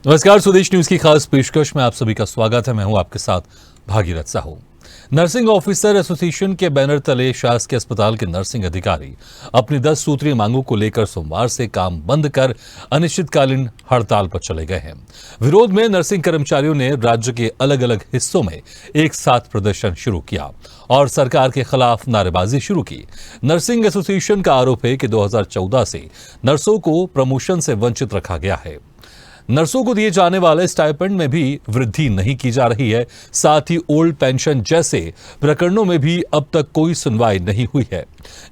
नमस्कार, स्वदेश न्यूज की खास पेशकश में आप सभी का स्वागत है। मैं हूं आपके साथ Bhagirath Sahu. Nursing officer association के बैनर तले शासकीय अस्पताल के नर्सिंग अधिकारी अपनी 10 सूत्रीय मांगों को लेकर सोमवार से काम बंद कर अनिश्चितकालीन हड़ताल पर चले गए हैं। विरोध में नर्सिंग कर्मचारियों ने राज्य के अलग अलग हिस्सों में एक साथ प्रदर्शन शुरू किया और सरकार के खिलाफ नारेबाजी शुरू की। नर्सिंग एसोसिएशन का आरोप है कि 2014 से नर्सों को प्रमोशन से वंचित रखा गया है। नर्सों को दिए जाने वाले स्टाइपेंड में भी वृद्धि नहीं की जा रही है। साथ ही ओल्ड पेंशन जैसे प्रकरणों में भी अब तक कोई सुनवाई नहीं हुई है,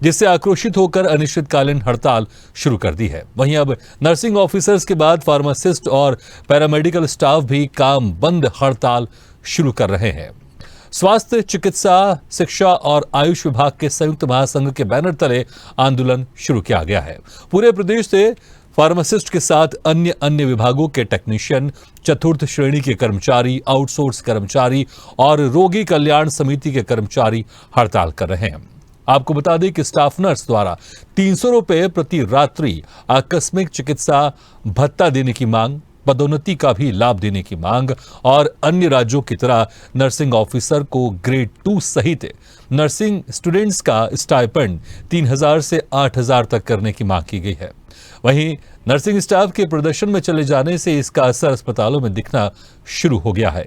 जिससे आक्रोशित होकर अनिश्चितकालीन हड़ताल शुरू कर दी है। वहीं अब नर्सिंग ऑफिसर्स के बाद फार्मासिस्ट और पैरामेडिकल स्टाफ भी काम बंद हड़ताल शुरू कर रहे हैं। स्वास्थ्य, चिकित्सा, शिक्षा और आयुष विभाग के संयुक्त महासंघ के बैनर तले आंदोलन शुरू किया गया है। पूरे प्रदेश से फार्मासिस्ट के साथ अन्य विभागों के टेक्नीशियन, चतुर्थ श्रेणी के कर्मचारी, आउटसोर्स कर्मचारी और रोगी कल्याण समिति के कर्मचारी हड़ताल कर रहे हैं। आपको बता दें कि स्टाफ नर्स द्वारा 300 रुपये प्रति रात्रि आकस्मिक चिकित्सा भत्ता देने की मांग, पदोन्नति का भी लाभ देने की मांग और अन्य राज्यों की तरह नर्सिंग ऑफिसर को ग्रेड 2 सहित नर्सिंग स्टूडेंट्स का स्टाइपेंड 3000 से 8000 तक करने की मांग की गई है। वहीं नर्सिंग स्टाफ के प्रदर्शन में चले जाने से इसका असर अस्पतालों में दिखना शुरू हो गया है।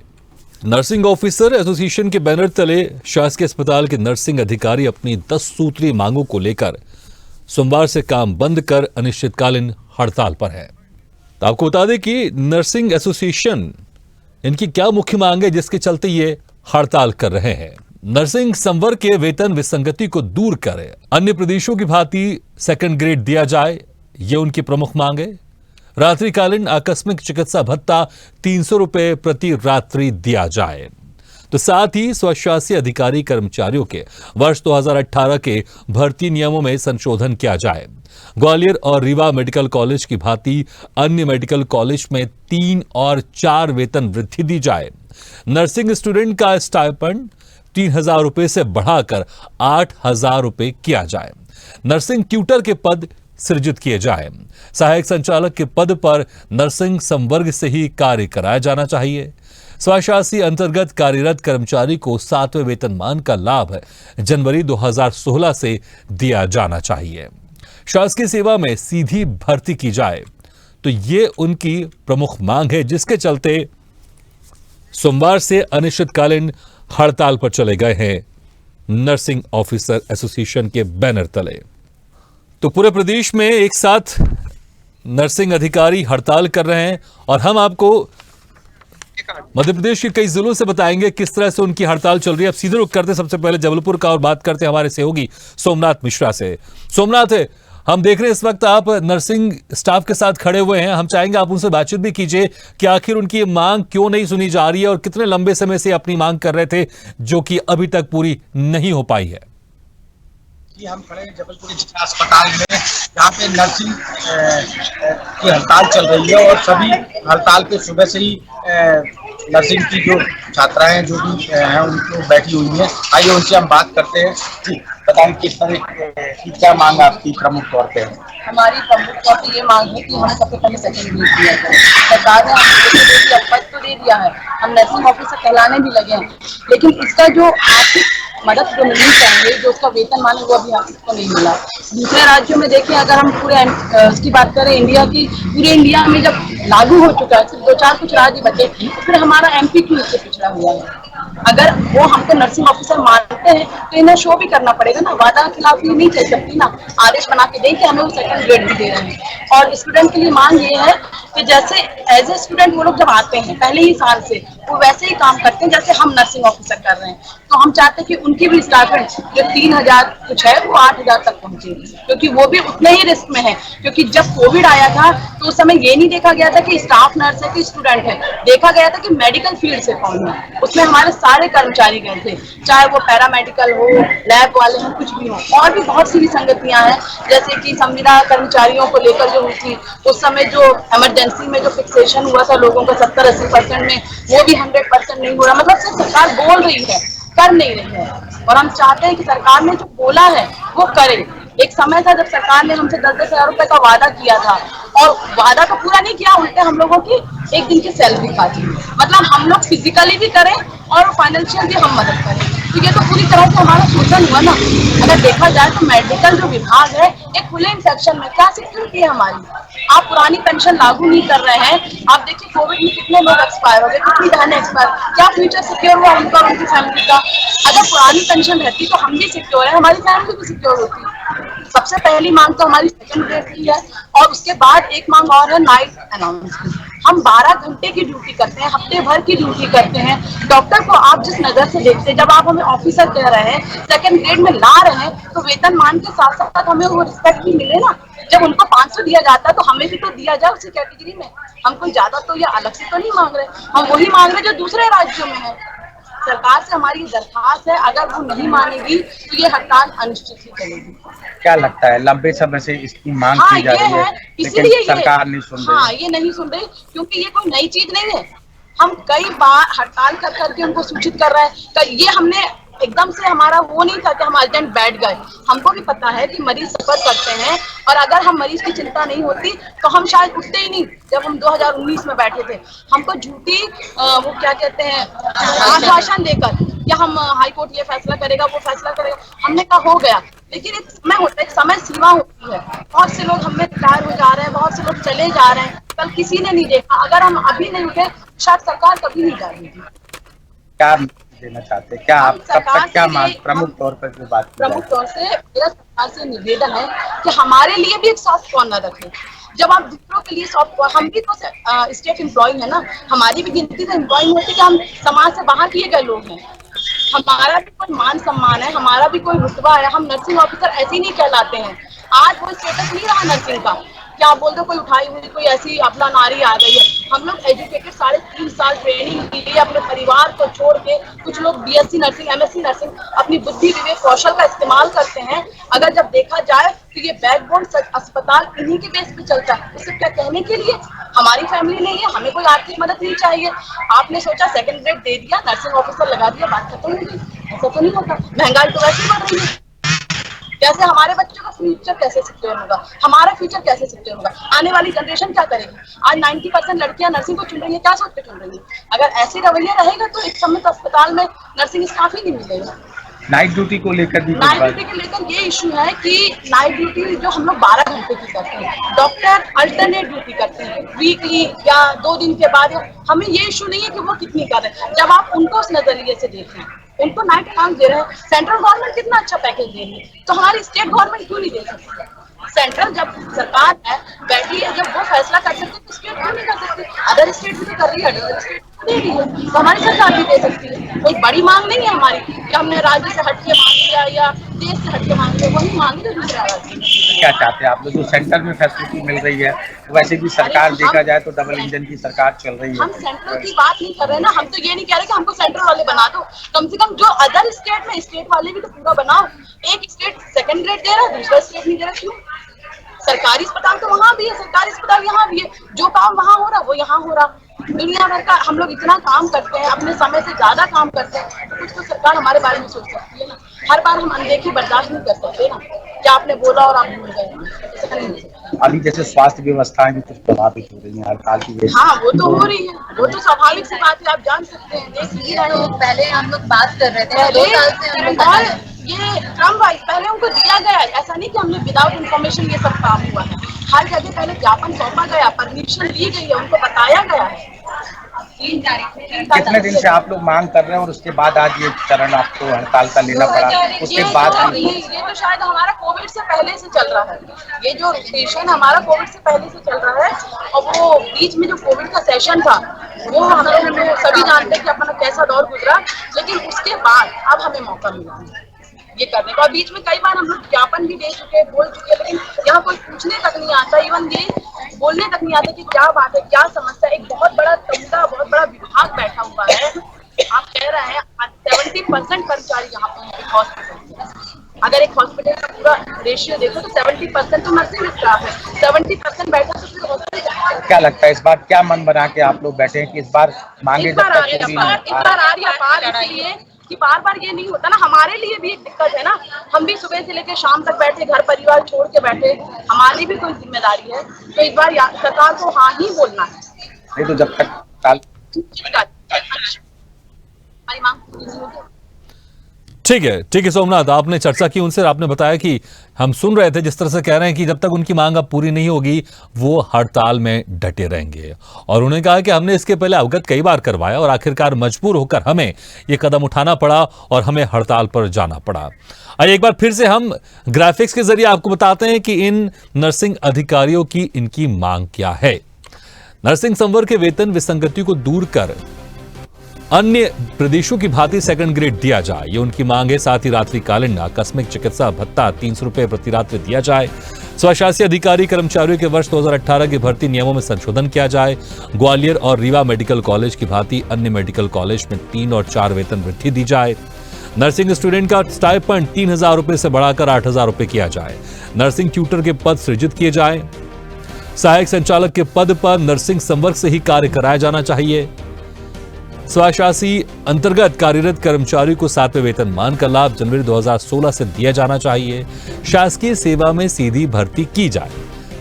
नर्सिंग ऑफिसर एसोसिएशन के बैनर तले शासकीय अस्पताल के नर्सिंग अधिकारी अपनी 10 सूत्रीय मांगों को लेकर सोमवार से काम बंद कर अनिश्चितकालीन हड़ताल पर है। तो आपको बता दें कि नर्सिंग एसोसिएशन इनकी क्या मुख्य मांग है जिसके चलते ये हड़ताल कर रहे हैं। नर्सिंग संवर्ग के वेतन विसंगति को दूर कर अन्य प्रदेशों की भांति सेकंड ग्रेड दिया जाए, ये उनकी प्रमुख मांग है। रात्रिकालीन आकस्मिक चिकित्सा भत्ता 300 रुपये प्रति रात्रि दिया जाए। तो साथ ही स्वशासी अधिकारी कर्मचारियों के वर्ष 2018 के भर्ती नियमों में संशोधन किया जाए। ग्वालियर और रीवा मेडिकल कॉलेज की भांति अन्य मेडिकल कॉलेज में 3 और 4 वेतन वृद्धि दी जाए। नर्सिंग स्टूडेंट का स्टाइपेंड 3000 रुपये से बढ़ाकर 8000 रुपये किया जाए। नर्सिंग ट्यूटर के पद सृजित किए जाए। सहायक संचालक के पद पर नर्सिंग संवर्ग से ही कार्य कराया जाना चाहिए। स्वशासी अंतर्गत कार्यरत कर्मचारी को 7वें वेतनमान का लाभ जनवरी 2016 से दिया जाना चाहिए। शासकीय सेवा में सीधी भर्ती की जाए। तो ये उनकी प्रमुख मांग है, जिसके चलते सोमवार से अनिश्चितकालीन हड़ताल पर चले गए हैं नर्सिंग ऑफिसर एसोसिएशन के बैनर तले। तो पूरे प्रदेश में एक साथ नर्सिंग अधिकारी हड़ताल कर रहे हैं और हम आपको मध्य प्रदेश के कई जिलों से बताएंगे किस तरह से उनकी हड़ताल चल रही है। अब सीधे रुख करते सबसे पहले जबलपुर का और बात करते हमारे सहयोगी सोमनाथ मिश्रा से। सोमनाथ, हम देख रहे हैं इस वक्त आप नर्सिंग स्टाफ के साथ खड़े हुए हैं। हम चाहेंगे आप उनसे बातचीत भी कीजिए कि आखिर उनकी मांग क्यों नहीं सुनी जा रही है और कितने लंबे समय से अपनी मांग कर रहे थे जो कि अभी तक पूरी नहीं हो पाई है। हम खड़े हैं जबलपुर जिला अस्पताल में, जहाँ पे नर्सिंग की हड़ताल चल रही है और सभी हड़ताल पे सुबह से ही नर्सिंग की जो छात्राएं जो भी हैं उनको बैठी हुई हैं। आइए उनसे हम बात करते हैं। जी बताएं, किस तरह की क्या मांग आपकी प्रमुख तौर पे है? हमारी प्रमुख तौर पे ये मांग है कि हमें सबसे पहले सेकंड ग्रेड दिया जाए। सरकार ने हमें पद तो दे दिया है, हम नर्सिंग ऑफिसर कहलाने भी लगे हैं, लेकिन इसका जो आर्थिक मदद जो मिलनी चाहिए, जो उसका वेतन मान है, वो अभी हमको नहीं मिला। दूसरे राज्यों में देखिए, अगर हम पूरे उसकी बात करें इंडिया की, पूरे इंडिया में जब लागू हो चुका है, सिर्फ 2-4 कुछ राज्य बचे, फिर हमारा एमपी क्यों इससे पिछड़ा हुआ है? अगर वो हमको नर्सिंग ऑफिसर मानते हैं तो इन्हें शो भी करना पड़ेगा ना। वादा के खिलाफ ये नहीं चल सकती ना। आदेश बना के दें कि हमें वो सेकंड ग्रेड भी दे रहे हैं। और स्टूडेंट के लिए मांग ये है कि जैसे एज ए स्टूडेंट वो लोग जब आते हैं पहले ही साल से, वो वैसे ही काम करते हैं जैसे हम नर्सिंग ऑफिसर कर रहे हैं। तो हम चाहते हैं कि उनकी भी स्टाइपेंड जो 3000 कुछ है वो 8000 तक पहुंचे, क्योंकि वो भी उतने ही रिस्क में है। क्योंकि जब कोविड आया था तो उस समय ये नहीं देखा गया था कि स्टाफ नर्स है कि स्टूडेंट है, देखा गया था कि मेडिकल फील्ड से कौन है। उसमें हमारे सारे कर्मचारी गए थे, चाहे वो पैरामेडिकल हो, लैब वाले हो, कुछ भी हो। और भी बहुत सी विसंगतियां हैं, जैसे कि संविदा कर्मचारियों को लेकर जो हुई थी उस समय, जो इमरजेंसी में जो फिक्सेशन हुआ था लोगों का 70-80% में, वो भी 100% नहीं हो रहा। मतलब सिर्फ सरकार बोल रही है, कर नहीं रही है। और हम चाहते हैं कि सरकार ने जो बोला है वो करे। एक समय था जब सरकार ने हमसे 10-10 हजार रुपए का वादा किया था और वादा तो पूरा नहीं किया, उल्टे हम लोगों की एक दिन की सैलरी काटी। मतलब हम लोग फिजिकली भी करें और फाइनेंशियल भी हम मदद करें, तो ये तो पूरी तरह से हमारा शोषण हुआ ना। अगर देखा जाए तो मेडिकल जो विभाग है एक खुले इंफेक्शन में क्या सिक्योरिटी है हमारी। आप पुरानी पेंशन लागू नहीं कर रहे हैं। आप देखिए कोविड में कितने लोग एक्सपायर हो गए, कितनी बहनें एक्सपायर, क्या फ्यूचर सिक्योर हुआ उनका और उनकी फैमिली का। अगर पुरानी पेंशन रहती तो हम भी सिक्योर है, हमारी फैमिली भी सिक्योर होती। सबसे पहली मांग तो हमारी सेकंड ग्रेड की है, और उसके बाद एक मांग और है नाइट अलाउंस की। हम 12 घंटे की ड्यूटी करते हैं, हफ्ते भर की ड्यूटी करते हैं। डॉक्टर को आप जिस नजर से देखते हैं, जब आप हमें ऑफिसर कह रहे हैं, सेकंड ग्रेड में ला रहे हैं, तो वेतन मान के साथ साथ हमें वो रिस्पेक्ट भी मिले ना। जब उनको 500 दिया जाता है तो हमें भी तो दिया जाए उसी कैटेगरी में। हम कोई ज्यादा तो या अलग से तो नहीं मांग रहे, हम वही मांग रहे जो दूसरे राज्यों में है। सरकार से हमारी दरखास्त है, अगर वो नहीं मानेगी तो ये हड़ताल अनिश्चित ही चलेगी। क्या लगता है लंबे समय से इसकी मांग हाँ की जा ये रही है, है, लेकिन इसीलिए सरकार नहीं सुन रही। हाँ ये नहीं सुन रही, क्योंकि ये कोई नई चीज नहीं है। हम कई बार हड़ताल कर करके उनको सूचित कर रहे हैं। ये हमने एकदम से, हमारा वो नहीं था कि हम अर्जेंट बैठ गए। हमको भी पता है कि मरीज सफर करते हैं, और अगर हम मरीज की चिंता नहीं होती तो हम शायद उठते ही नहीं। जब हम 2019 में बैठे थे, हमको झूठी वो क्या कहते हैं आश्वासन देकर कि हम हाई कोर्ट ये फैसला करेगा, वो फैसला करेगा, हमने कहा हो गया। लेकिन एक समय होता है, एक समय सीमा होती है। बहुत से लोग हमें रिटायर हो जा रहे हैं, बहुत से लोग चले जा रहे हैं, कल किसी ने नहीं देखा। अगर हम अभी नहीं उठे, शायद सरकार कभी नहीं जाएगी। क्या देना चाहते हैं, क्या आप तब सरकार तक क्या से मांग ये- प्रमुख तौर पर जो बात की प्रमुख जाए? तौर से मेरा सरकार से निवेदन है कि हमारे लिए भी एक सॉफ्ट कॉर्नर रखें। जब आप दूसरों के लिए सॉफ्ट, हम भी तो स्टेट एम्प्लॉय है ना, हमारी भी गिनती तो एम्प्लॉय में होती है कि हम समाज से बाहर किए गए लोग हैं। हमारा भी कोई मान सम्मान है, हमारा भी कोई रुतबा है। हम नर्सिंग ऑफिसर ऐसे ही नहीं कहलाते हैं। आज वो स्टेटस नहीं रहा नर्सिंग का, क्या आप बोल दो कोई उठाई हुई कोई ऐसी अपना नारी आ गई है। हम लोग एजुकेटेड, 3.5 साल ट्रेनिंग के लिए अपने परिवार को छोड़ के, कुछ लोग बीएससी नर्सिंग, एमएससी नर्सिंग, अपनी बुद्धि विवेक कौशल का इस्तेमाल करते हैं। अगर जब देखा जाए तो ये बैकबोन अस्पताल इन्हीं के बेस पे चलता है। इससे क्या कहने के लिए, हमारी फैमिली नहीं है, हमें कोई आर्थिक मदद नहीं चाहिए। आपने सोचा सेकंड ग्रेड दे दिया, नर्सिंग ऑफिसर लगा दिया, बात खत्म हो गई। ऐसा तो नहीं होता। महंगाई तो वैसे ही बढ़ रही है। कैसे हमारे बच्चों का फ्यूचर कैसे सिक्योर होगा, हमारा फ्यूचर कैसे सिक्योर होगा, आने वाली जनरेशन क्या करेगी। आज 90% लड़कियां नर्सिंग को चुन रही है, क्या सोच के चुन रही है। अगर ऐसे रवैया रहेगा तो एक समय तो अस्पताल में नर्सिंग स्टाफ ही नहीं मिलेगा। नाइट ड्यूटी को लेकर भी कुछ नाइट बात- ड्यूटी के लेकर ये इशू है कि नाइट ड्यूटी जो हम लोग 12 घंटे की करते हैं, डॉक्टर अल्टरनेट ड्यूटी करते हैं वीकली या 2 दिन के बाद। हमें ये इशू नहीं है कि वो कितनी कर रहे हैं। जब आप उनको उस नजरिए से देखें, उनको नाइट काम दे रहे हैं, सेंट्रल गवर्नमेंट कितना अच्छा पैकेज दे रही है, तो हमारी स्टेट गवर्नमेंट क्यों नहीं दे सकती। सेंट्रल जब सरकार है बैठी है, जब वो फैसला कर सकती है तो स्टेट क्यों नहीं कर सकती। अदर स्टेट भी तो कर रही है, अदर स्टेट दे रही है, तो हमारी सरकार भी दे सकती है। कोई बड़ी मांग नहीं है हमारी कि हमने राज्य से हटके मांग लिया या देश से हटके मांग लिया, वही मांग है दूसरा राज्य में। क्या चाहते हैं आप लोग? जो सेंटर में फैसिलिटी मिल रही है, वैसे भी सरकार देखा जाए तो डबल इंजन की सरकार चल रही हम है। सेंट्रल की बात नहीं कर रहे ना, हम तो ये नहीं कह रहे कि हमको सेंट्रल वाले बना दो। कम से कम जो अदर स्टेट में, स्टेट वाले भी तो पूरा बनाओ। एक स्टेट सेकंड ग्रेड दे रहा है, दूसरा स्टेट नहीं दे रहा, क्यों। सरकारी अस्पताल तो वहां भी है, सरकारी अस्पताल यहाँ भी है, जो काम वहां हो रहा वो यहाँ हो रहा। दुनिया भर का हम लोग इतना काम करते हैं, अपने समय से ज्यादा काम करते हैं, तो कुछ तो सरकार हमारे बारे में सोच सकती है ना। हर बार हम अनदेखी बर्दाश्त नहीं कर सकते ना, क्या आपने बोला और आप भूल गए, ऐसा नहीं हो सकता। अभी जैसे स्वास्थ्य व्यवस्थाएं भी कुछ प्रभावित हो रही हैं हड़ताल की वजह से। हाँ वो तो हो रही है, वो तो स्वाभाविक सी बात है, आप जान सकते हैं, देख लीजिए। तो पहले हम लोग बात कर रहे थे, 2 साल से हम लोग और ये क्रम वाइज पहले उनको दिया गया है, ऐसा नहीं कि हमने विदाउट इन्फॉर्मेशन ये सब काम हुआ है। हर जगह पहले ज्ञापन सौंपा गया, परमिशन ली गई है, उनको बताया गया है। 3 तारीख कितने दिन से आप लोग मांग कर रहे हैं और उसके बाद आज ये चरण आपको हड़ताल का लेना पड़ा, उसके बाद ये तो शायद हमारा कोविड से पहले से चल रहा है। ये जो सेशन हमारा कोविड से पहले से चल रहा है, और वो बीच में जो कोविड का सेशन था वो हम लोग सभी जानते हैं कि अपना कैसा दौर गुजरा। लेकिन उसके बाद अब हमें मौका मिला ये करने का, और बीच में कई बार हम लोग ज्ञापन भी दे चुके, बोल चुके, लेकिन यहाँ कोई पूछने तक नहीं आता, इवन ये बोलने तक नहीं आता कि क्या बात है, क्या समस्या। एक बहुत बड़ा तबका, बहुत बड़ा विभाग बैठा हुआ है। आप कह रहे हैं 70% कर्मचारी यहाँ पे हैं हॉस्पिटल में। अगर एक हॉस्पिटल का पूरा रेशियो देखो तो 70% तो नर्सिंग स्टाफ है, 70% बैठा तो फिर हॉस्पिटल। क्या लगता है इस बार क्या मन बना के आप लोग बैठे हैं कि इस बार मांगे इस जब बार तक आर्य पूरी अपार, इस बार आर्य अपार, इसलिए कि बार बार ये नहीं होता ना, हमारे लिए भी एक दिक्कत है ना, हम भी सुबह से लेकर शाम तक बैठे, घर परिवार छोड़ के बैठे, हमारी भी कोई जिम्मेदारी है। तो एक बार सरकार को हाँ ही बोलना है। नहीं तो जब तक काल हमारी मांग पूरी नहीं होगी। ठीक है सोमनाथ, आपने चर्चा की उनसे, आपने बताया कि हम सुन रहे थे जिस तरह से कह रहे हैं कि जब तक उनकी मांग अब पूरी नहीं होगी वो हड़ताल में डटे रहेंगे। और उन्होंने कहा कि हमने इसके पहले अवगत कई बार करवाया और आखिरकार मजबूर होकर हमें ये कदम उठाना पड़ा और हमें हड़ताल पर जाना पड़ा। आइए एक बार फिर से हम ग्राफिक्स के जरिए आपको बताते हैं कि इन नर्सिंग अधिकारियों की इनकी मांग क्या है। नर्सिंग संवर्ग के वेतन विसंगति को दूर कर अन्य प्रदेशों की भांति सेकंड ग्रेड दिया जाए, ये उनकी मांग है। साथ ही रात्रिकालीन आकस्मिक चिकित्सा भत्ता 300 रुपए प्रति रात्रि दिया जाए। स्वशासी अधिकारी कर्मचारियों के वर्ष 2018 की भर्ती नियमों में संशोधन किया जाए। ग्वालियर और रीवा मेडिकल कॉलेज की भांति अन्य मेडिकल कॉलेज में 3 और 4 वेतन वृद्धि दी जाए। नर्सिंग स्टूडेंट का स्टाइपेंड 3000 रुपए से बढ़ाकर 8000 रुपए किया जाए। नर्सिंग ट्यूटर के पद सृजित किए जाए। सहायक संचालक के पद पर नर्सिंग संवर्ग से ही कार्य कराया जाना चाहिए। स्वशासी अंतर्गत कार्यरत कर्मचारियों को 7वें वेतनमान का लाभ जनवरी 2016 से दिया जाना चाहिए। शासकीय सेवा में सीधी भर्ती की जाए।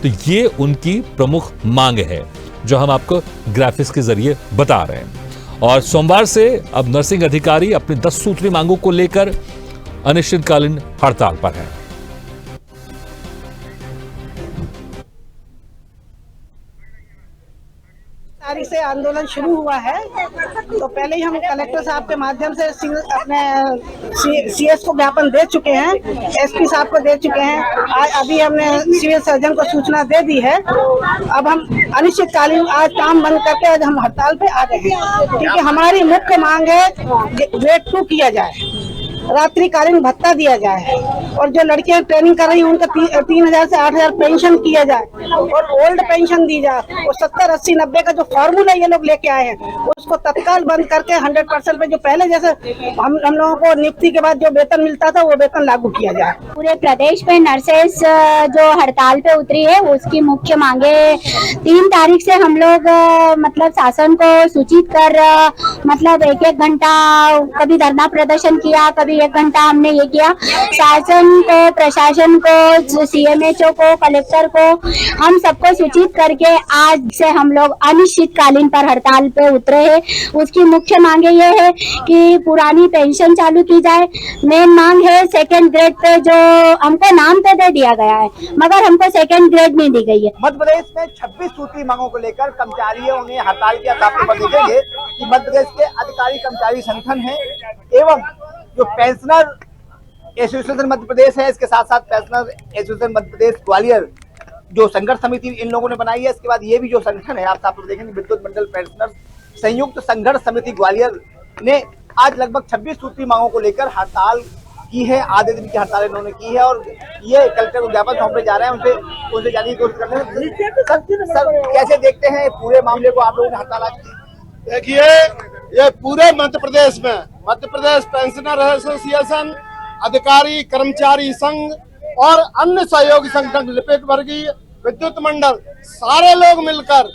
तो ये उनकी प्रमुख मांग है जो हम आपको ग्राफिक्स के जरिए बता रहे हैं। और सोमवार से अब नर्सिंग अधिकारी अपनी 10 सूत्री मांगों को लेकर अनिश्चितकालीन हड़ताल पर हैं। तारीख से आंदोलन शुरू हुआ है, तो पहले ही हम कलेक्टर साहब के माध्यम से अपने सीएस को ज्ञापन दे चुके हैं, एसपी साहब को दे चुके हैं। अभी हमने सिविल सर्जन को सूचना दे दी है। अब हम अनिश्चितकालीन आज काम बंद करके आज हम हड़ताल पे आ गए हैं, क्योंकि हमारी मुख्य मांग है ग्रेड 2 किया जाए, रात्रिकालीन भत्ता दिया जाए और जो लड़कियां ट्रेनिंग कर रही हैं उनका 3000 से 8000 पेंशन किया जाए और ओल्ड पेंशन दी जाए। और 70, 80, 90 का जो फॉर्मूला ये लोग लेके आए हैं उसको तत्काल बंद करके 100% पे जो पहले जैसे हम लोगों को नियुक्ति के बाद जो वेतन मिलता था वो वेतन लागू किया जाए। पूरे प्रदेश में नर्सेस जो हड़ताल पे उतरी है उसकी मुख्य मांगे 3 तारीख से हम लोग मतलब शासन को सूचित कर मतलब 1-1 घंटा कभी धरना प्रदर्शन किया, कभी 1 घंटा हमने ये किया। शासन को, प्रशासन को, सीएमएचओ को, कलेक्टर को हम सबको सूचित करके आज से हम लोग अनिश्चितकालीन पर हड़ताल पे उतरे हैं। उसकी मुख्य मांगे ये है कि पुरानी पेंशन चालू की जाए। मेन मांग है सेकंड ग्रेड पे जो हमको नाम तो दे दिया गया है मगर हमको सेकंड ग्रेड नहीं दी गई है। मध्य प्रदेश में 26 सूत्री मांगों को लेकर कर्मचारियों ने हड़ताल किया। आपको बता देंगे कि मध्य प्रदेश के अधिकारी कर्मचारी संगठन है एवं जो पेंशनर एसोसिएशन मध्य प्रदेश है, इसके साथ साथ पेंशनर एसोसिएशन मध्य प्रदेश ग्वालियर जो संघर्ष समिति इन लोगों ने बनाई है। इसके बाद ये भी जो संगठन है आप लोग देखेंगे विद्युत मंडल पेंशनर संयुक्त संघर्ष समिति ग्वालियर ने आज लगभग 26 सूत्री मांगों को लेकर हड़ताल की है। आधे दिन की हड़ताल इन्होंने की है और ये कलेक्टर को ज्ञापन सौंपने जा रहे हैं, उनसे जानने की कोशिश कर रहे हैं। सर कैसे देखते हैं पूरे मामले को आप लोगों ने हड़ताल आज की? देखिए ये पूरे मध्य प्रदेश में मध्य प्रदेश पेंशनर एसोसिएशन, अधिकारी कर्मचारी संघ और अन्य सहयोगी संगठन, लिपिक वर्गीय, विद्युत मंडल, सारे लोग मिलकर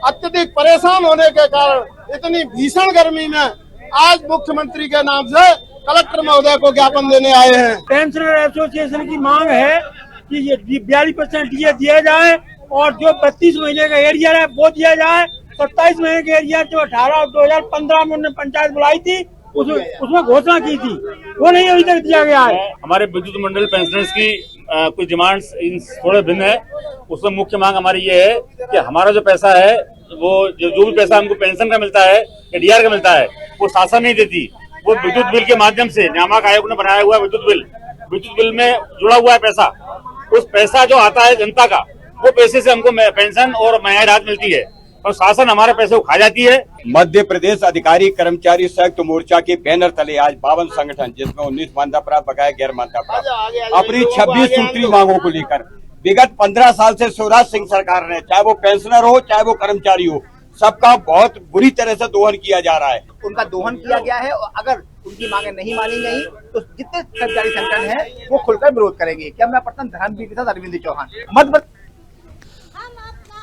अत्यधिक परेशान होने के कारण इतनी भीषण गर्मी में आज मुख्यमंत्री के नाम से कलेक्टर महोदय को ज्ञापन देने आए हैं। पेंशनर एसोसिएशन की मांग है कि ये 42% ये दिया जाए और जो 32 महीने का एरियर है वो दिया जाए। 27 महीने के एरियर जो 2015 में उन्होंने पंचायत बुलाई थी उसमें घोषणा की थी, वो नहीं अभी तक दिया गया है। हमारे विद्युत मंडल पेंशनर्स की कुछ डिमांड्स थोड़े भिन्न है। उसमें मुख्य मांग हमारी ये है कि हमारा जो पैसा है वो जो भी पैसा हमको पेंशन का मिलता है, एडीआर का मिलता है, वो शासन नहीं देती। वो विद्युत बिल के माध्यम से नियामक आयोग ने बनाया हुआ विद्युत बिल में जुड़ा हुआ है पैसा। उस पैसा जो आता है जनता का, वो पैसे से हमको पेंशन और महंगाई राहत मिलती है और शासन हमारे पैसे को खा जाती है। मध्य प्रदेश अधिकारी कर्मचारी संयुक्त मोर्चा के बैनर तले आज 52 संगठन जिसमें 19 मान्यता प्राप्त बकाया गैर मान्यता प्राप्त अपनी 26 सूत्री मांगों को लेकर विगत 15 साल से शिवराज सिंह सरकार ने, चाहे वो पेंशनर हो चाहे वो कर्मचारी हो, सबका बहुत बुरी तरह से दोहन किया जा रहा है। उनका दोहन किया गया है और अगर उनकी मांगे नहीं मानी गई तो जितने कर्मचारी संगठन है वो खुलकर विरोध करेंगे। क्या मैं पटना धर्मवीर के साथ अरविंद चौहान मध्य।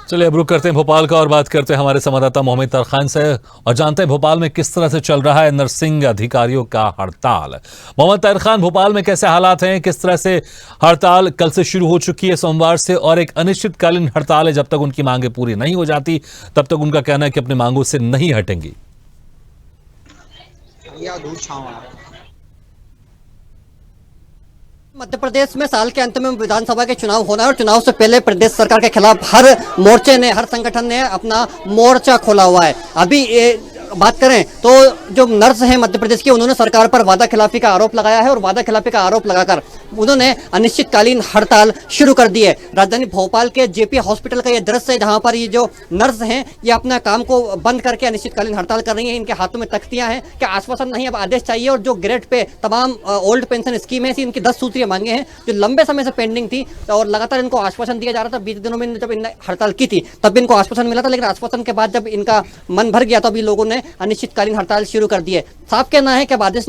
चलिए अब रुक करते हैं भोपाल का और बात करते हैं हमारे संवाददाता मोहम्मद तरखान से और जानते हैं भोपाल में किस तरह से चल रहा है नर्सिंग अधिकारियों का हड़ताल। मोहम्मद तरखान, भोपाल में कैसे हालात हैं, किस तरह से हड़ताल कल से शुरू हो चुकी है सोमवार से और एक अनिश्चितकालीन हड़ताल है, जब तक उनकी मांगें पूरी नहीं हो जाती तब तक उनका कहना है कि अपनी मांगों से नहीं हटेंगी। मध्य प्रदेश में साल के अंत में विधानसभा के चुनाव होना है और चुनाव से पहले प्रदेश सरकार के खिलाफ हर मोर्चे ने, हर संगठन ने अपना मोर्चा खोला हुआ है। अभी बात करें तो जो नर्स हैं मध्य प्रदेश के, उन्होंने सरकार पर वादा खिलाफी का आरोप लगाया है और वादा खिलाफी का आरोप लगाकर उन्होंने अनिश्चितकालीन हड़ताल शुरू कर दी है। राजधानी भोपाल के जेपी हॉस्पिटल का ये दृश्य है जहां पर ये जो नर्स हैं ये अपना काम को बंद करके अनिश्चितकालीन हड़ताल कर रही हैं। इनके हाथों में तख्तियां हैं कि आश्वासन नहीं, अब आदेश चाहिए। और जो ग्रेड पे तमाम ओल्ड पेंशन स्कीम है, इनकी 10 सूत्रीय मांगे हैं जो लंबे समय से पेंडिंग थी और लगातार इनको आश्वासन दिया जा रहा था। बीते दिनों में जब इन्होंने हड़ताल की थी तब इनको आश्वासन मिला था, लेकिन आश्वासन के बाद जब इनका मन भर गया तो अभी लोगों ने अनिश्चितकालीन हड़ताल शुरू कर दी है। साफ कहना है कि अब आदेश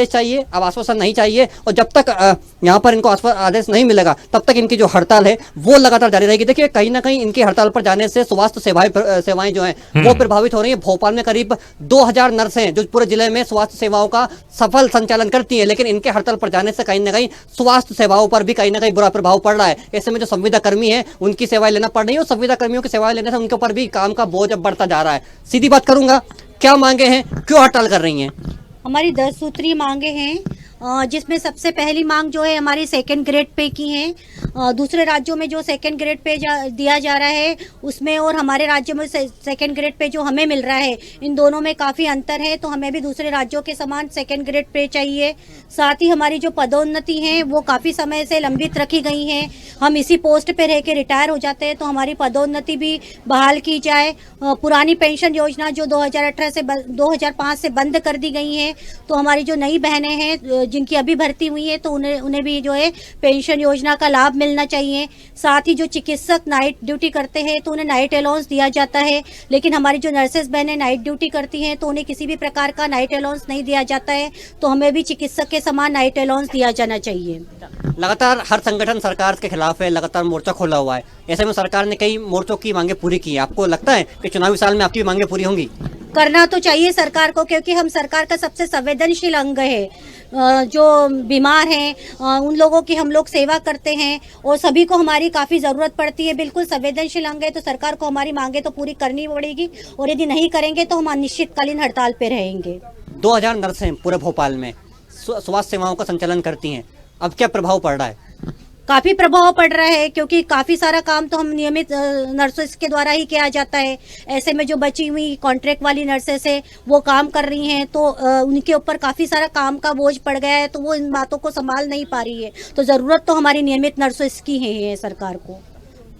चाहिए, अब आश्वासन नहीं चाहिए और जब तक यहाँ पर इनको आदेश नहीं मिलेगा तब तक इनकी जो हड़ताल है वो लगातार जारी रहेगी। देखिए कहीं ना कहीं इनकी हड़ताल पर जाने से स्वास्थ्य सेवाएं जो हैं वो प्रभावित हो रही है। भोपाल में करीब 2000 नर्स हैं जो पूरे जिले में स्वास्थ्य सेवाओं का सफल संचालन करती है, लेकिन इनके हड़ताल पर जाने से कहीं ना कहीं स्वास्थ्य सेवाओं पर भी कहीं ना कहीं बुरा प्रभाव पड़ रहा है। ऐसे में जो संविदा कर्मी है उनकी सेवाएं लेना पड़ रही है और संविदा कर्मियों की सेवाएं लेने से उनके ऊपर भी काम का बोझ अब बढ़ता जा रहा है। सीधी बात करूंगा, क्या मांगे हैं, क्यों हड़ताल कर रही हैं? हमारी 10 सूत्रीय मांगे हैं जिसमें सबसे पहली मांग जो है हमारी सेकंड ग्रेड पे की है। दूसरे राज्यों में जो सेकंड ग्रेड पे दिया जा रहा है उसमें और हमारे राज्य में सेकंड ग्रेड पे जो हमें मिल रहा है, इन दोनों में काफ़ी अंतर है, तो हमें भी दूसरे राज्यों के समान सेकंड ग्रेड पे चाहिए। साथ ही हमारी जो पदोन्नति है वो काफ़ी समय से लंबित रखी गई हैं। हम इसी पोस्ट पे रह के रिटायर हो जाते हैं तो हमारी पदोन्नति भी बहाल की जाए। पुरानी पेंशन योजना जो 2005 से बंद कर दी गई है, तो हमारी जो नई बहनें हैं जिनकी अभी भर्ती हुई है तो उन्हें भी जो है पेंशन योजना का लाभ मिलना चाहिए। साथ ही जो चिकित्सक नाइट ड्यूटी करते हैं तो उन्हें नाइट अलाउंस दिया जाता है, लेकिन हमारी जो नर्सेज बहनें नाइट ड्यूटी करती हैं तो उन्हें किसी भी प्रकार का नाइट अलाउंस नहीं दिया जाता है, तो हमें भी चिकित्सक के समान नाइट अलाउंस दिया जाना चाहिए। लगातार हर संगठन सरकार के खिलाफ है, लगातार मोर्चा खोला हुआ है। ऐसे में सरकार ने कई मोर्चों की मांगे पूरी की है। आपको लगता है कि चुनावी साल में आपकी मांगे पूरी होंगी? करना तो चाहिए सरकार को, क्योंकि हम सरकार का सबसे संवेदनशील अंग है। जो बीमार हैं उन लोगों की हम लोग सेवा करते हैं और सभी को हमारी काफ़ी ज़रूरत पड़ती है। बिल्कुल संवेदनशील अंग है तो सरकार को हमारी मांगे तो पूरी करनी पड़ेगी और यदि नहीं करेंगे तो हम अनिश्चितकालीन हड़ताल पे रहेंगे। 2000 नर्स हैं पूरे भोपाल में, स्वास्थ्य सेवाओं का संचालन करती हैं। अब क्या प्रभाव पड़ रहा है? काफ़ी प्रभाव पड़ रहा है क्योंकि काफ़ी सारा काम तो हम नियमित नर्सेस के द्वारा ही किया जाता है। ऐसे में जो बची हुई कॉन्ट्रैक्ट वाली नर्सेस है वो काम कर रही हैं तो उनके ऊपर काफ़ी सारा काम का बोझ पड़ गया है, तो वो इन बातों को संभाल नहीं पा रही है। तो ज़रूरत तो हमारी नियमित नर्सेस की है सरकार को।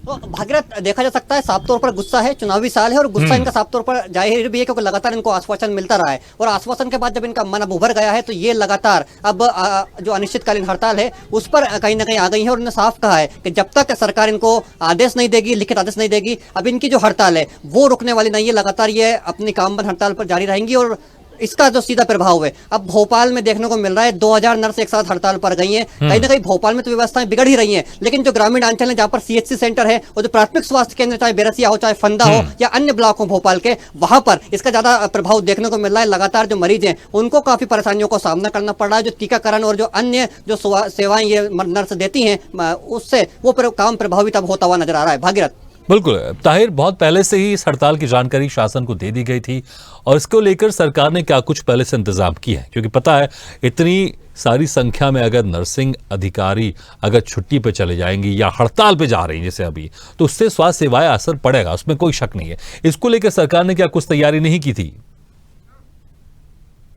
तो भागीरथ, देखा जा सकता है साफ तौर पर गुस्सा है, चुनावी साल है और गुस्सा इनका साफ तौर पर जाहिर भी है क्योंकि लगातार इनको आश्वासन मिलता रहा है और आश्वासन के बाद जब इनका मन अब उभर गया है तो ये लगातार अब जो अनिश्चितकालीन हड़ताल है उस पर कहीं ना कहीं आ गई है और उन्होंने साफ कहा है कि जब तक सरकार इनको आदेश नहीं देगी, लिखित आदेश नहीं देगी, अब इनकी जो हड़ताल है वो रुकने वाली नहीं है। लगातार ये अपनी काम बंद हड़ताल पर जारी रहेंगी और इसका जो सीधा प्रभाव है अब भोपाल में देखने को मिल रहा है। 2000 नर्स एक साथ हड़ताल पर गई हैं। कहीं ना कहीं भोपाल में तो व्यवस्थाएं बिगड़ ही रही हैं, लेकिन जो ग्रामीण अंचल है जहां पर सीएचसी सेंटर है और जो प्राथमिक स्वास्थ्य केंद्र चाहे बेरसिया हो, चाहे फंदा हो या अन्य ब्लॉक हो भोपाल के, वहां पर इसका ज्यादा प्रभाव देखने को मिल रहा है। लगातार जो मरीज हैं उनको काफी परेशानियों का सामना करना पड़ रहा है। जो टीकाकरण और जो अन्य जो सेवाएं ये नर्स देती हैं उससे वो काम प्रभावित अब होता हुआ नजर आ रहा है। भागीरथ, बिल्कुल ताहिर, बहुत पहले से ही इस हड़ताल की जानकारी शासन को दे दी गई थी और इसको लेकर सरकार ने क्या कुछ पहले से इंतजाम किया है, क्योंकि पता है इतनी सारी संख्या में अगर नर्सिंग अधिकारी अगर छुट्टी पे चले जाएंगी या हड़ताल पे जा रही हैं जैसे अभी, तो उससे स्वास्थ्य सेवाएं असर पड़ेगा, उसमें कोई शक नहीं है। इसको लेकर सरकार ने क्या कुछ तैयारी नहीं की थी?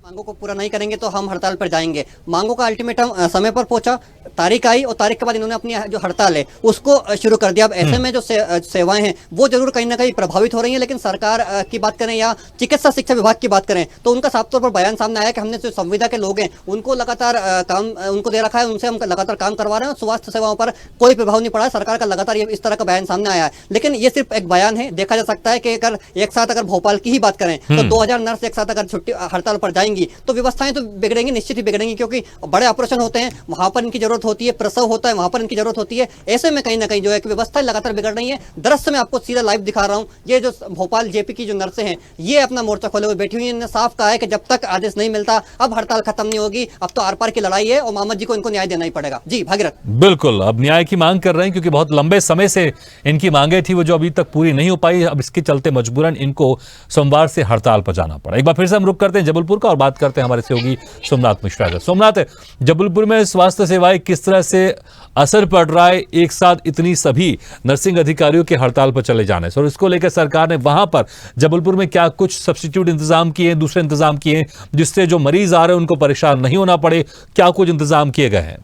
मांगों को पूरा नहीं करेंगे तो हम हड़ताल पर जाएंगे। मांगों का अल्टीमेटम समय पर पहुंचा, तारीख आई और तारीख के बाद इन्होंने अपनी जो हड़ताल है उसको शुरू कर दिया। अब ऐसे में जो सेवाएं हैं वो जरूर कहीं ना कहीं प्रभावित हो रही हैं, लेकिन सरकार की बात करें या चिकित्सा शिक्षा विभाग की बात करें तो उनका साफ तौर पर बयान सामने आया कि हमने जो संविदा के लोग हैं उनको लगातार काम उनको दे रखा है, उनसे हम लगातार काम करवा रहे हैं और स्वास्थ्य सेवाओं पर कोई प्रभाव नहीं पड़ा है। सरकार का लगातार इस तरह का बयान सामने आया है, लेकिन ये सिर्फ एक बयान है। देखा जा सकता है कि अगर एक साथ अगर भोपाल की ही बात करें तो 2000 नर्स एक साथ अगर छुट्टी हड़ताल पर जाएंगे जाएंगी तो व्यवस्थाएं तो बिगड़ेंगी, निश्चित ही बिगड़ेंगी, क्योंकि बड़े ऑपरेशन होते हैं, वहां पर इनकी जरूरत होती है, प्रसव होता है वहां पर इनकी जरूरत होती है। ऐसे में कहीं ना कहीं जो है कि व्यवस्थाएं लगातार बिगड़ रही है। दरअसल मैं आपको सीधा लाइव दिखा रहा हूं, ये जो भोपाल जेपी की जो नर्सें हैं ये अपना मोर्चा खोले हुए बैठी हुई हैं। इन्होंने साफ कहा है कि जब तक आदेश नहीं मिलता अब हड़ताल खत्म नहीं होगी, अब तो आर पार की लड़ाई है और मोहम्मद जी को इनको न्याय देना ही पड़ेगा। जी भागीरथ। बिल्कुल, अब न्याय की मांग कर रहे हैं क्योंकि बहुत लंबे समय से इनकी मांगे थी वो जो अभी तक पूरी नहीं हो पाई। अब इसके चलते मजबूरन इनको सोमवार से हड़ताल पर जाना पड़ा। एक बार फिर से हम रुक करते हैं जबलपुर का और बात करते हैं हमारे सहयोगी सोमनाथ मिश्रा से। सोमनाथ, जबलपुर में स्वास्थ्य सेवाएं किस तरह से असर पड़ रहा है एक साथ इतनी सभी नर्सिंग अधिकारियों के हड़ताल पर चले जाने से, और इसको लेकर सरकार ने वहां पर जबलपुर में क्या कुछ सब्स्टिट्यूट इंतजाम किए, दूसरे इंतजाम किए जिससे जो मरीज आ रहे हैं उनको परेशान नहीं होना पड़े? क्या कुछ इंतजाम किए गए हैं?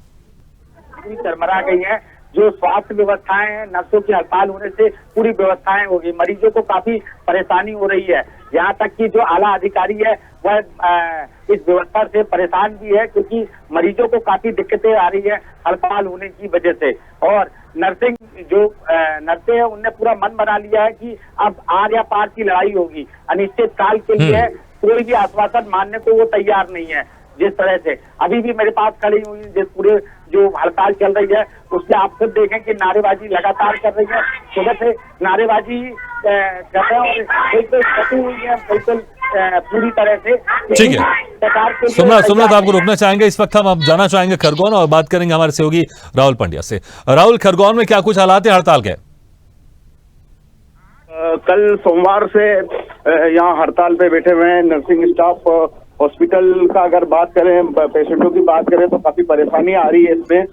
चरमरा गई है जो स्वास्थ्य व्यवस्थाएं हैं, नर्सों की हड़ताल होने से पूरी व्यवस्थाएं होगी, मरीजों को काफी परेशानी हो रही है। यहाँ तक कि जो आला अधिकारी है वह इस व्यवस्था से परेशान भी है क्योंकि मरीजों को काफी दिक्कतें आ रही है हड़ताल होने की वजह से। और नर्सिंग जो नर्सें हैं उनने पूरा मन बना लिया है कि अब आर या पार की लड़ाई होगी, अनिश्चित काल के लिए कोई भी आश्वासन मानने को वो तैयार नहीं है। जिस तरह से अभी भी मेरे पास खड़ी हुई जिस पूरे जो हड़ताल चल रही है उसमें आप खुद देखें कि नारेबाजी लगातार कर रही है, सुबह से नारेबाजी कर रहे हैं और बिल्कुल कटी हुई है, बिल्कुल पूरी तरह से। ठीक है सोमनाथ, आपको रोकना चाहेंगे इस वक्त। हम जाना चाहेंगे खरगोन और बात करेंगे हमारे सहयोगी राहुल पंड्या से। राहुल, खरगोन में क्या कुछ हालात है हड़ताल के? कल सोमवार से यहाँ हड़ताल पे बैठे हुए हैं नर्सिंग स्टाफ। हॉस्पिटल का अगर बात करें, पेशेंटों की बात करें तो काफी परेशानी आ रही है इसमें।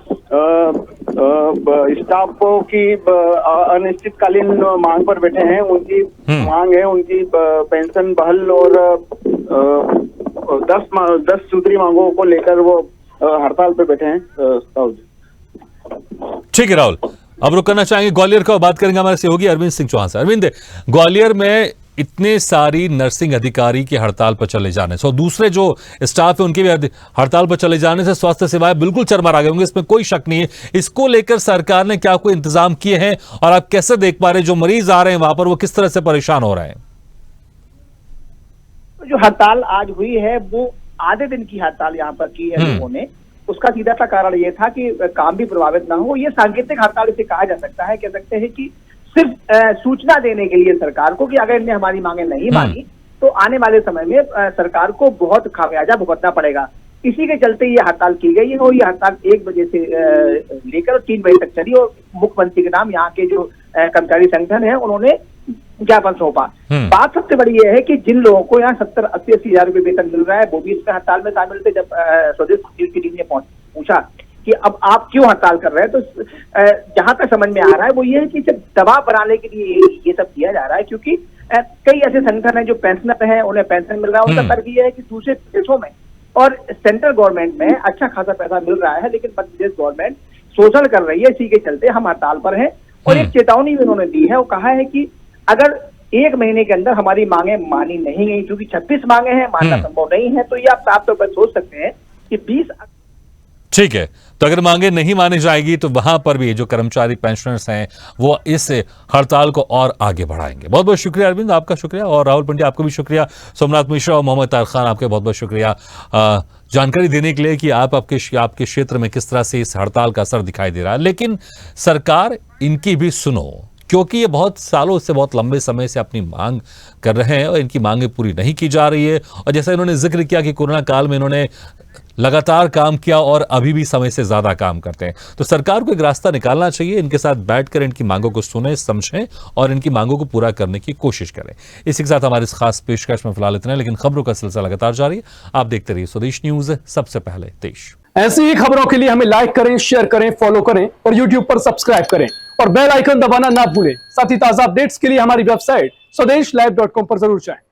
स्टाफ की अनिश्चितकालीन मांग पर बैठे हैं। उनकी मांग है उनकी पेंशन बहाल और 10 सूत्री मांगों को लेकर वो हड़ताल पे बैठे हैं। ठीक है राहुल, अब रुक करना चाहेंगे ग्वालियर का, बात करेंगे हमारे सहयोगी अरविंद सिंह चौहान से। अरविंद, ग्वालियर में इतने सारी नर्सिंग अधिकारी की हड़ताल पर चले जाने से और दूसरे जो स्टाफ है उनके भी हड़ताल पर चले जाने से स्वास्थ्य सेवाएं बिल्कुल चरमरा गए होंगे, इसमें कोई शक नहीं है। इसको लेकर सरकार ने क्या कोई इंतजाम किए हैं और आप कैसे देख पा रहे हैं जो मरीज आ रहे हैं वहां पर वो किस तरह से परेशान हो रहे हैं? जो हड़ताल आज हुई है वो आधे दिन की हड़ताल यहाँ पर की है लोगों ने। उसका सीधा सा कारण ये था कि काम भी प्रभावित ना हो। ये सांकेतिक हड़ताल इसे कहा जा सकता है। कह सकते हैं कि सिर्फ सूचना देने के लिए सरकार को कि अगर इन्हें हमारी मांगे नहीं मानी तो आने वाले समय में सरकार को बहुत खामियाजा भुगतना पड़ेगा। इसी के चलते ये हड़ताल की गई है और ये हड़ताल 1 बजे से लेकर 3 बजे तक चली और मुख्यमंत्री के नाम यहाँ के जो कर्मचारी संगठन है उन्होंने ज्ञापन सौंपा। बात सबसे बड़ी ये है कि जिन लोगों को यहाँ 70-80 हजार रुपये वेतन मिल रहा है वो भी इसमें हड़ताल में शामिल थे। जब स्वदेश की टीम ने पूछा कि अब आप क्यों हड़ताल कर रहे हैं तो जहां तक समझ में आ रहा है वो ये है कि जब दबाव बनाने के लिए ये सब किया जा रहा है क्योंकि कई ऐसे संगठन हैं जो पेंशनर हैं, उन्हें पेंशन मिल रहा है। उनका तर्क ये है कि दूसरे देशों में और सेंट्रल गवर्नमेंट में अच्छा खासा पैसा मिल रहा है लेकिन मध्य प्रदेश गवर्नमेंट शोषण कर रही है। इसी के चलते हम हड़ताल पर हैं। और एक चेतावनी भी उन्होंने दी है, वो कहा है कि अगर 1 महीने के अंदर हमारी मांगे मानी नहीं गई, क्योंकि 26 मांगे हैं, मानना संभव नहीं है, तो ये आप साफ तौर पर सोच सकते हैं कि 20। ठीक है, तो अगर मांगे नहीं मानी जाएगी तो वहां पर भी जो कर्मचारी पेंशनर्स हैं वो इस हड़ताल को और आगे बढ़ाएंगे। बहुत बहुत शुक्रिया अरविंद, आपका शुक्रिया, और राहुल पंड्या आपको भी शुक्रिया। सोमनाथ मिश्रा और मोहम्मद तार खान आपके बहुत बहुत शुक्रिया जानकारी देने के लिए कि आपके क्षेत्र में किस तरह से इस हड़ताल का असर दिखाई दे रहा है। लेकिन सरकार इनकी भी सुनो, क्योंकि ये बहुत सालों से, बहुत लंबे समय से अपनी मांग कर रहे हैं और इनकी मांगें पूरी नहीं की जा रही है। और जैसा इन्होंने जिक्र किया कि कोरोना काल में इन्होंने लगातार काम किया और अभी भी समय से ज्यादा काम करते हैं, तो सरकार को एक रास्ता निकालना चाहिए। इनके साथ बैठकर इनकी मांगों को सुने, समझें और इनकी मांगों को पूरा करने की कोशिश करें। इसी के साथ हमारे इस खास पेशकश में फिलहाल इतना, लेकिन खबरों का सिलसिला लगातार जारी है। आप देखते रहिए स्वदेश न्यूज, सबसे पहले देश। ऐसी ही खबरों के लिए हमें लाइक करें, शेयर करें, फॉलो करें और यूट्यूब पर सब्सक्राइब करें और बेल आइकन दबाना ना भूलें। साथ ही ताजा अपडेट्स के लिए हमारी वेबसाइट swadesh live.com पर जरूर जाएं।